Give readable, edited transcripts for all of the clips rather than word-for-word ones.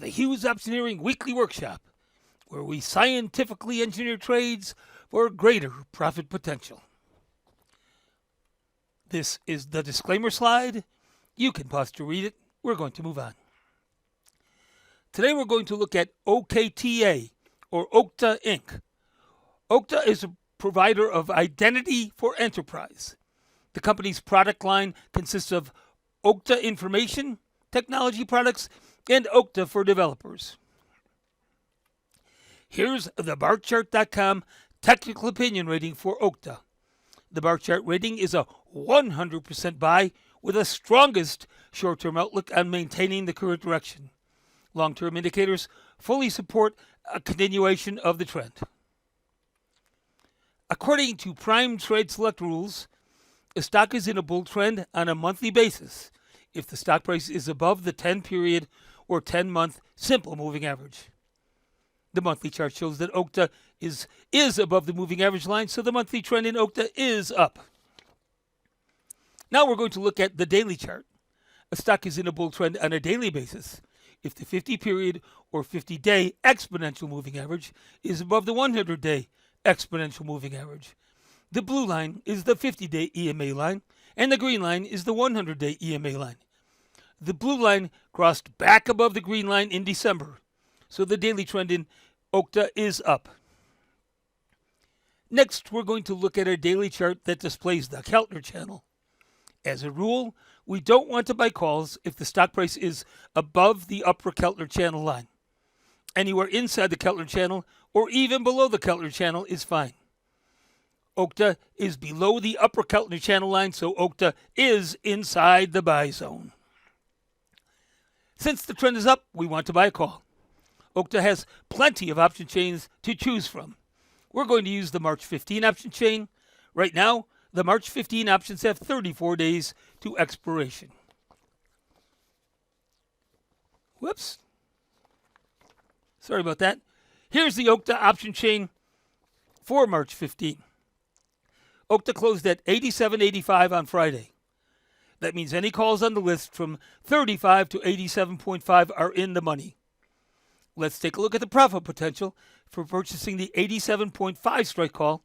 the Hughes Optioneering Weekly Workshop, where we scientifically engineer trades for greater profit potential. This is the disclaimer slide. You can pause to read it. We're going to move on. Today we're going to look at OKTA, or Okta Inc. Okta is a provider of identity for enterprise. The company's product line consists of Okta Information Technology products and Okta for developers. Here's the barchart.com technical opinion rating for Okta. The bar chart rating is a 100% buy with the strongest short-term outlook on maintaining the current direction. Long-term indicators fully support a continuation of the trend. According to Prime Trade Select rules, a stock is in a bull trend on a monthly basis if the stock price is above the 10-period or 10-month simple moving average. The monthly chart shows that Okta is above the moving average line, so the monthly trend in Okta is up. Now we're going to look at the daily chart. A stock is in a bull trend on a daily basis if the 50-period or 50-day exponential moving average is above the 100-day exponential moving average. The blue line is the 50-day EMA line, and the green line is the 100-day EMA line. The blue line crossed back above the green line in December, so the daily trend in Okta is up. Next, we're going to look at a daily chart that displays the Keltner channel. As a rule, we don't want to buy calls if the stock price is above the upper Keltner channel line. Anywhere inside the Keltner channel or even below the Keltner channel is fine. Okta is below the upper Keltner channel line, so Okta is inside the buy zone. Since the trend is up, we want to buy a call. Okta has plenty of option chains to choose from. We're going to use the March 15 option chain. Right now, the March 15 options have 34 days to expiration. Whoops. Sorry about that. Here's the Okta option chain for March 15. Okta closed at 87.85 on Friday. That means any calls on the list from 35 to 87.5 are in the money. Let's take a look at the profit potential for purchasing the 87.5 strike call,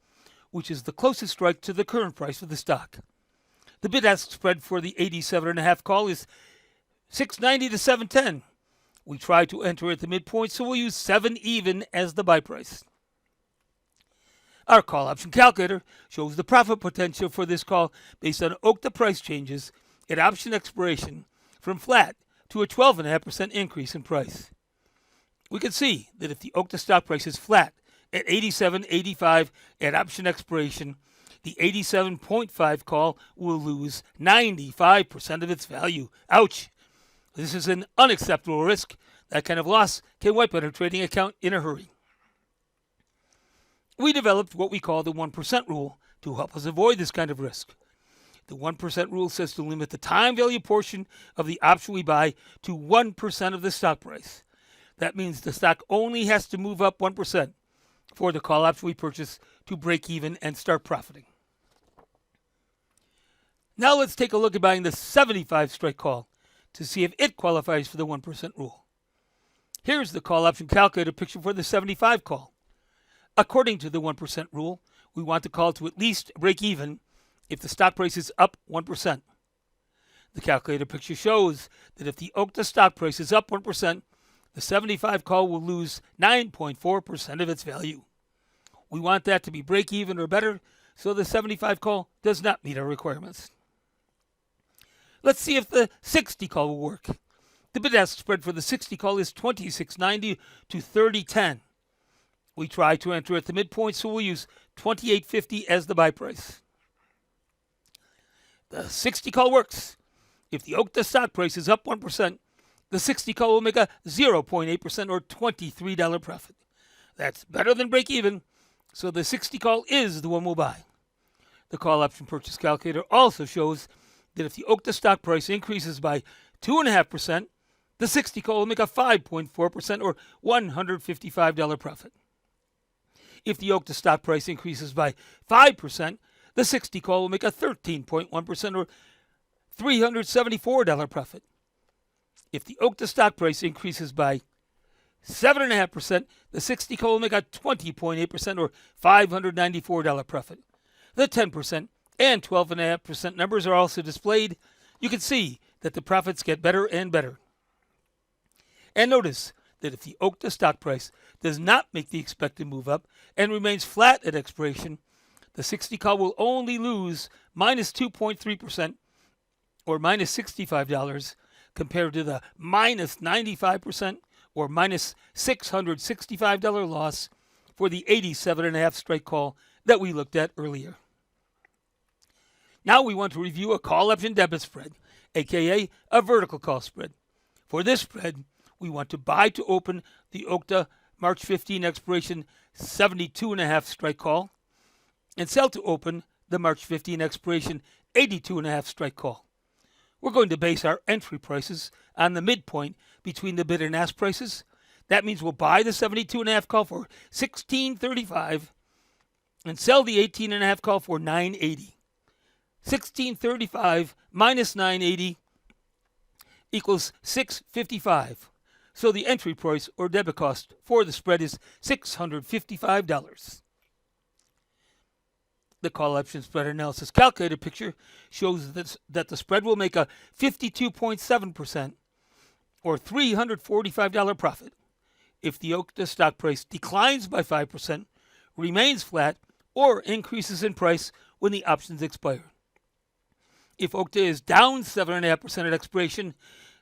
which is the closest strike to the current price of the stock. The bid-ask spread for the 87.5 call is 690 to 710. We try to enter at the midpoint, so we'll use 7 even as the buy price. Our call option calculator shows the profit potential for this call based on Okta price changes at option expiration from flat to a 12.5% increase in price. We can see that if the Okta stock price is flat at 87.85 at option expiration, the 87.5 call will lose 95% of its value. Ouch! This is an unacceptable risk. That kind of loss can wipe out a trading account in a hurry. We developed what we call the 1% rule to help us avoid this kind of risk. The 1% rule says to limit the time value portion of the option we buy to 1% of the stock price. That means the stock only has to move up 1% for the call option we purchase to break even and start profiting. Now let's take a look at buying the 75 strike call to see if it qualifies for the 1% rule. Here's the call option calculator picture for the 75 call. According to the 1% rule, we want the call to at least break even if the stock price is up 1%. The calculator picture shows that if the Okta stock price is up 1%, the 75 call will lose 9.4% of its value. We want that to be break even or better, so the 75 call does not meet our requirements. Let's see if the 60 call will work. The bid-ask spread for the 60 call is 26.90 to 30.10. We try to enter at the midpoint, so we'll use 28.50 as the buy price. The 60 call works. If the Okta stock price is up 1%, the 60 call will make a 0.8% or $23 profit. That's better than break even, so the 60 call is the one we'll buy. The call option purchase calculator also shows that if the Okta stock price increases by 2.5%, the 60 call will make a 5.4% or $155 profit. If the Okta stock price increases by 5%, the 60 call will make a 13.1% or $374 profit. If the Okta stock price increases by 7.5%. The 60 call will make a 20.8% or $594 profit. The 10% and 12.5% numbers are also displayed. You can see that the profits get better and better. And notice that if the Okta stock price does not make the expected move up and remains flat at expiration, the 60 call will only lose minus 2.3% or minus $65 compared to the minus 95% or minus $665 loss for the 87.5 strike call that we looked at earlier. Now we want to review a call option debit spread, aka a vertical call spread. For this spread, we want to buy to open the Okta March 15 expiration 72.5 strike call and sell to open the March 15 expiration 82.5 strike call. We're going to base our entry prices on the midpoint between the bid and ask prices. That means we'll buy the 72.5 call for $16.35 and sell the 18.5 call for $9.80. $16.35 minus $9.80 equals $6.55. So the entry price or debit cost for the spread is $655. The call option spread analysis calculator picture shows that the spread will make a 52.7% or $345 profit if the Okta stock price declines by 5%, remains flat, or increases in price when the options expire. If Okta is down 7.5% at expiration,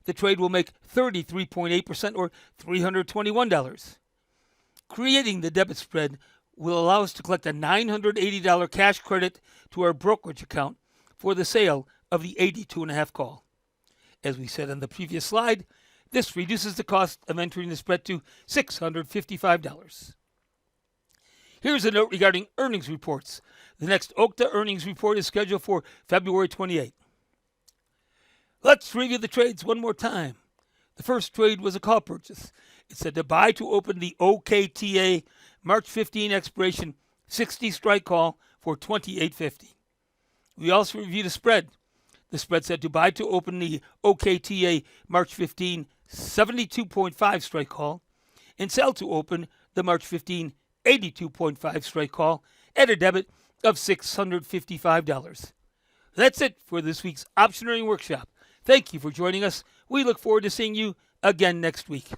the trade will make 33.8% or $321. Creating the debit spread will allow us to collect a $980 cash credit to our brokerage account for the sale of the 82.5 call. As we said on the previous slide, this reduces the cost of entering the spread to $655. Here's a note regarding earnings reports. The next Okta earnings report is scheduled for February 28. Let's review the trades one more time. The first trade was a call purchase. It said to buy to open the OKTA March 15 expiration 60 strike call for $28.50. We also reviewed a spread. The spread said to buy to open the OKTA March 15 72.5 strike call and sell to open the March 15 82.5 strike call at a debit of $655. That's it for this week's Optioneering Workshop. Thank you for joining us. We look forward to seeing you again next week.